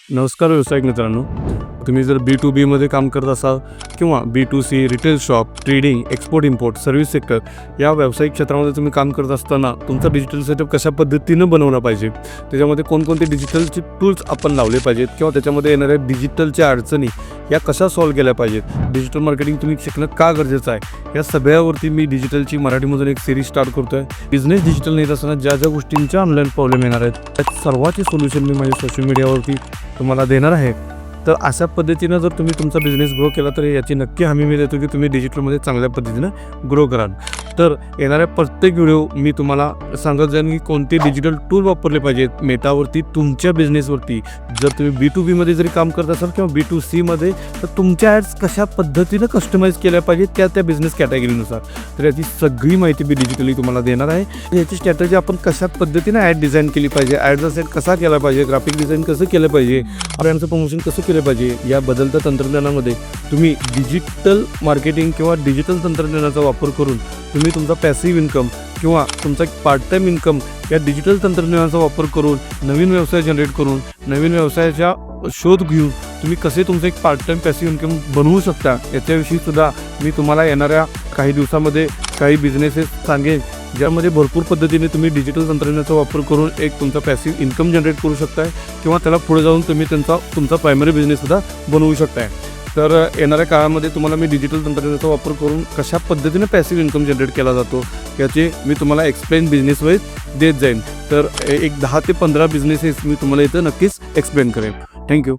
नमस्कार व्यावसायिक मित्रांनो, तुम्ही जर B2B मध्ये काम करत असाल किंवा B2C retail shop, trading, export import, service sector या व्यावसायिक क्षेत्रामध्ये तुम्ही काम करत असताना तुमचा डिजिटल सेटअप कशा पद्धतीनं बनवला पाहिजे, त्याच्यामध्ये कोणकोणते डिजिटलचे टूल्स आपण लावले पाहिजेत किंवा त्याच्यामध्ये येणाऱ्या डिजिटलच्या अडचणी या कशा सॉल्व्ह केल्या पाहिजेत, डिजिटल मार्केटिंग तुम्ही शिकणं का गरजेचं आहे, या सगळ्यावरती मी डिजिटलची मराठीमधून एक सिरीज स्टार्ट करतो आहे. बिझनेस डिजिटल नेत असताना ज्या ज्या गोष्टींच्या ऑनलाईन प्रॉब्लेम येणार आहेत त्या सर्वांचे सोल्युशन मी माझ्या सोशल मीडियावरती तुम्हाला देणार आहे. तर अशा पद्धतीनं जर तुम्ही तुमचा बिझनेस ग्रो केला तर याची नक्की हमी मी देतो की तुम्ही डिजिटलमध्ये चांगल्या पद्धतीनं ग्रो कराल. तर येणाऱ्या प्रत्येक व्हिडिओ मी तुम्हाला सांगत जाईन की कोणते डिजिटल टूल वापरले पाहिजेत मेटावरती तुमच्या बिझनेसवरती. जर तुम्ही B2B मध्ये जरी काम करत असाल किंवा B2C मध्ये, तर तुमच्या ॲड्स कशा पद्धतीनं कस्टमाइज केल्या पाहिजेत त्या बिझनेस कॅटेगरीनुसार. तर याची सगळी माहिती मी डिजिटली तुम्हाला देणार आहे. याची स्ट्रॅटेजी आपण कशा पद्धतीनं ॲड डिझाईन केली पाहिजे, ॲडचा सेट कसा केला पाहिजे, ग्राफिक डिझाईन कसं केलं पाहिजे, ब्रँडचं प्रमोशन कसं केलं पाहिजे. या बदलत्या तंत्रज्ञानामध्ये तुम्ही डिजिटल मार्केटिंग किंवा डिजिटल तंत्रज्ञानाचा वापर करून तुम्ही तुमचा पॅसिव्ह इन्कम किंवा तुमचा एक पार्ट टाईम इन्कम या डिजिटल तंत्रज्ञानाचा वापर करून नवीन व्यवसाय जनरेट करून नवीन व्यवसायाच्या शोध घेऊन तुम्ही कसे तुमचं एक पार्ट टाईम पॅसिव्ह इन्कम बनवू शकता याच्याविषयी सुद्धा मी तुम्हाला येणाऱ्या काही दिवसामध्ये काही बिझनेसेस सांगेन ज्यामध्ये भरपूर पद्धतीने तुम्ही डिजिटल तंत्रज्ञानाचा वापर करून एक तुमचा पॅसिव्ह इन्कम जनरेट करू शकताय किंवा त्याला पुढे जाऊन तुम्ही तुमचा प्रायमरी बिझनेससुद्धा बनवू शकताय. तर येणाऱ्या काळामध्ये तुम्हाला मी डिजिटल तंत्रज्ञानाचा वापर करून कशा पद्धतीने पॅसिव्ह इन्कम जनरेट केला जातो याचे मी तुम्हाला एक्सप्लेन बिझनेस वाईज देत जाईन. तर एक 10 ते 15 बिझनेसेस मी तुम्हाला इथं नक्कीच एक्सप्लेन करेन. थँक्यू.